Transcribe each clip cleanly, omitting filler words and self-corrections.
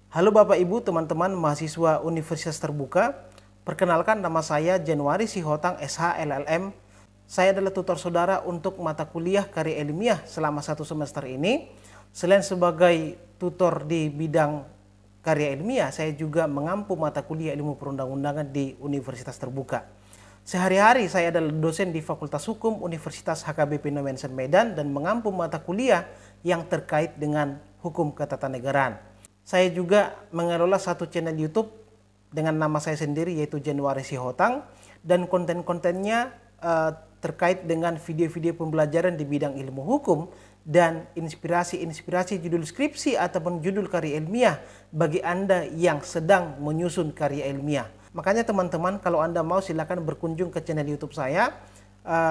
Halo Bapak Ibu, teman-teman mahasiswa Universitas Terbuka. Perkenalkan, nama saya Januari Sihotang SH LLM. Saya adalah tutor saudara untuk mata kuliah karya ilmiah selama 1 semester ini. Selain sebagai tutor di bidang karya ilmiah, saya juga mengampu mata kuliah ilmu perundang-undangan di Universitas Terbuka. Sehari-hari saya adalah dosen di Fakultas Hukum Universitas HKBP Nomensen Medan dan mengampu mata kuliah yang terkait dengan hukum ketatanegaraan. Saya juga mengelola satu channel YouTube dengan nama saya sendiri, yaitu Januari Sihotang, dan konten-kontennya terkait dengan video-video pembelajaran di bidang ilmu hukum dan inspirasi-inspirasi judul skripsi ataupun judul karya ilmiah bagi Anda yang sedang menyusun karya ilmiah. Makanya teman-teman, kalau Anda mau silakan berkunjung ke channel YouTube saya.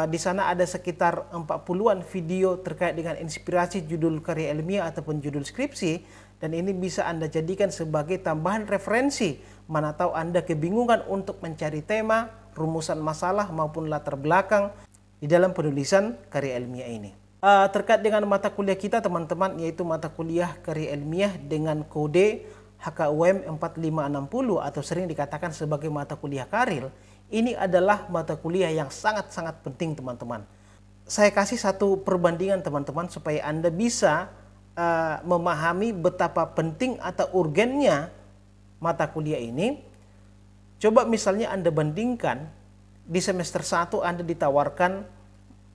Di sana ada sekitar 40-an video terkait dengan inspirasi judul karya ilmiah ataupun judul skripsi, dan ini bisa Anda jadikan sebagai tambahan referensi mana tahu Anda kebingungan untuk mencari tema, rumusan masalah maupun latar belakang di dalam penulisan karya ilmiah ini. Terkait dengan mata kuliah kita teman-teman, yaitu mata kuliah karya ilmiah dengan kode HKUM 4560 atau sering dikatakan sebagai mata kuliah Karil. Ini adalah mata kuliah yang sangat-sangat penting teman-teman. Saya kasih satu perbandingan teman-teman supaya Anda bisa memahami betapa penting atau urgennya mata kuliah ini. Coba misalnya Anda bandingkan, di semester 1 Anda ditawarkan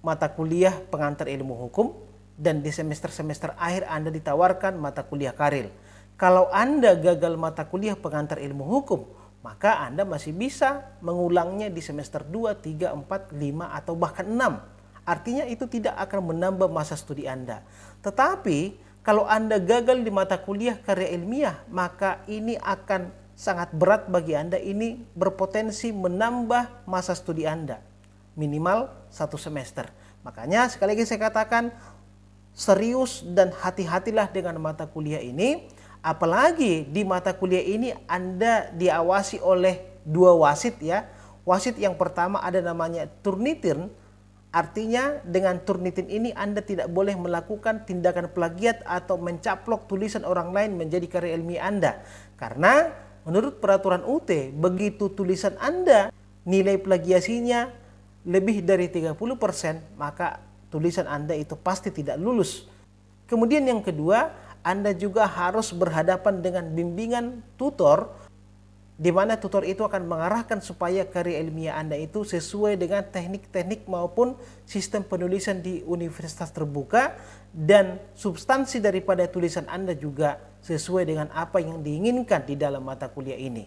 mata kuliah pengantar ilmu hukum, dan di semester-semester akhir Anda ditawarkan mata kuliah Karil. Kalau Anda gagal mata kuliah pengantar ilmu hukum, maka Anda masih bisa mengulangnya di semester 2, 3, 4, 5, atau bahkan 6. Artinya itu tidak akan menambah masa studi Anda. Tetapi kalau Anda gagal di mata kuliah karya ilmiah, maka ini akan sangat berat bagi Anda. Ini berpotensi menambah masa studi Anda. Minimal 1 semester. Makanya sekali lagi saya katakan, serius dan hati-hatilah dengan mata kuliah ini. Apalagi di mata kuliah ini Anda diawasi oleh 2 wasit ya. Wasit yang pertama ada namanya Turnitin. Artinya dengan Turnitin ini Anda tidak boleh melakukan tindakan plagiat atau mencaplok tulisan orang lain menjadi karya ilmiah Anda. Karena menurut peraturan UT, begitu tulisan Anda nilai plagiasinya lebih dari 30%, maka tulisan Anda itu pasti tidak lulus. Kemudian yang kedua, Anda juga harus berhadapan dengan bimbingan tutor, di mana tutor itu akan mengarahkan supaya karya ilmiah Anda itu sesuai dengan teknik-teknik maupun sistem penulisan di Universitas Terbuka, dan substansi daripada tulisan Anda juga sesuai dengan apa yang diinginkan di dalam mata kuliah ini.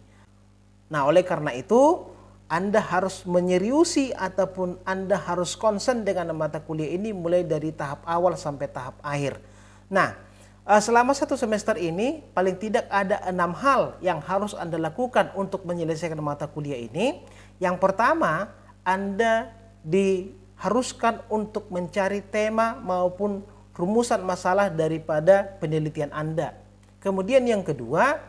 Nah, oleh karena itu Anda harus menyeriusi ataupun Anda harus konsen dengan mata kuliah ini mulai dari tahap awal sampai tahap akhir. Nah, selama 1 semester ini paling tidak ada 6 hal yang harus Anda lakukan untuk menyelesaikan mata kuliah ini. Yang pertama, Anda diharuskan untuk mencari tema maupun rumusan masalah daripada penelitian Anda. Kemudian yang kedua,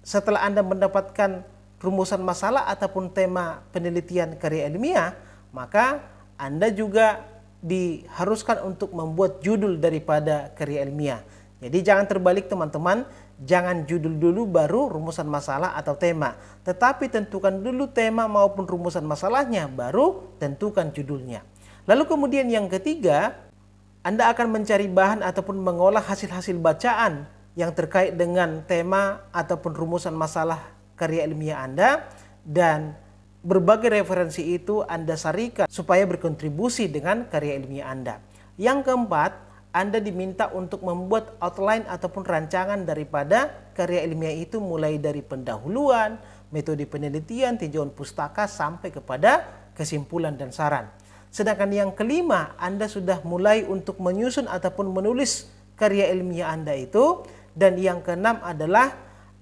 setelah Anda mendapatkan rumusan masalah ataupun tema penelitian karya ilmiah, maka Anda juga diharuskan untuk membuat judul daripada karya ilmiah. Jadi jangan terbalik teman-teman, jangan judul dulu baru rumusan masalah atau tema. Tetapi tentukan dulu tema maupun rumusan masalahnya, baru tentukan judulnya. Lalu kemudian yang ketiga, Anda akan mencari bahan ataupun mengolah hasil-hasil bacaan yang terkait dengan tema ataupun rumusan masalah karya ilmiah Anda, dan berbagai referensi itu Anda sarikan supaya berkontribusi dengan karya ilmiah Anda. Yang keempat, Anda diminta untuk membuat outline ataupun rancangan daripada karya ilmiah itu, mulai dari pendahuluan, metode penelitian, tinjauan pustaka, sampai kepada kesimpulan dan saran. Sedangkan yang kelima, Anda sudah mulai untuk menyusun ataupun menulis karya ilmiah Anda itu. Dan yang keenam adalah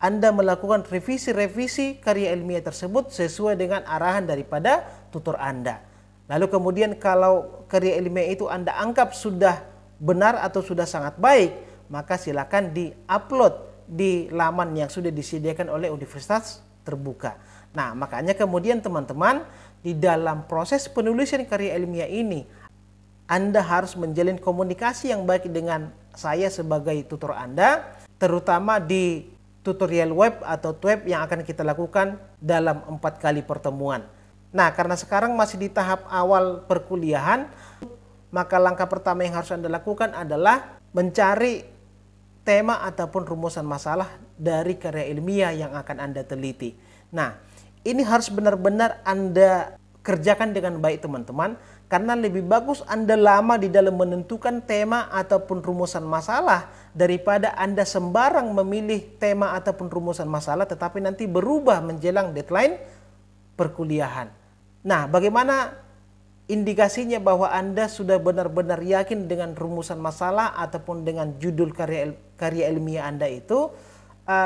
Anda melakukan revisi-revisi karya ilmiah tersebut sesuai dengan arahan daripada tutor Anda. Lalu kemudian kalau karya ilmiah itu Anda anggap sudah benar atau sudah sangat baik, maka silakan di-upload di laman yang sudah disediakan oleh Universitas Terbuka. Nah, makanya kemudian teman-teman, di dalam proses penulisan karya ilmiah ini Anda harus menjalin komunikasi yang baik dengan saya sebagai tutor Anda, terutama di tutorial web atau web yang akan kita lakukan dalam 4 kali pertemuan. Nah, karena sekarang masih di tahap awal perkuliahan, maka langkah pertama yang harus Anda lakukan adalah mencari tema ataupun rumusan masalah dari karya ilmiah yang akan Anda teliti. Nah, ini harus benar-benar Anda kerjakan dengan baik teman-teman, karena lebih bagus Anda lama di dalam menentukan tema ataupun rumusan masalah daripada Anda sembarang memilih tema ataupun rumusan masalah tetapi nanti berubah menjelang deadline perkuliahan. Nah, bagaimana indikasinya bahwa Anda sudah benar-benar yakin dengan rumusan masalah ataupun dengan judul karya ilmiah Anda itu?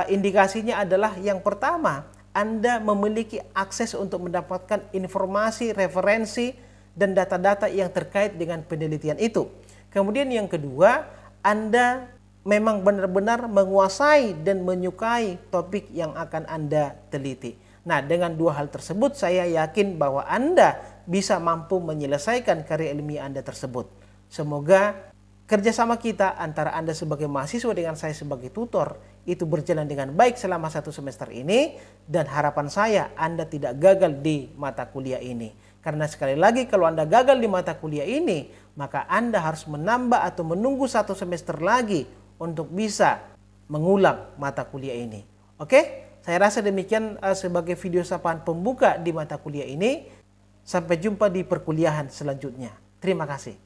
Indikasinya adalah yang pertama, Anda memiliki akses untuk mendapatkan informasi, referensi, dan data-data yang terkait dengan penelitian itu. Kemudian yang kedua, Anda memang benar-benar menguasai dan menyukai topik yang akan Anda teliti. Nah, dengan dua hal tersebut saya yakin bahwa Anda bisa mampu menyelesaikan karya ilmiah Anda tersebut. Semoga kerjasama kita antara Anda sebagai mahasiswa dengan saya sebagai tutor itu berjalan dengan baik selama 1 semester ini, dan harapan saya Anda tidak gagal di mata kuliah ini. Karena sekali lagi kalau Anda gagal di mata kuliah ini, maka Anda harus menambah atau menunggu 1 semester lagi untuk bisa mengulang mata kuliah ini. Oke? Saya rasa demikian sebagai video sapaan pembuka di mata kuliah ini. Sampai jumpa di perkuliahan selanjutnya. Terima kasih.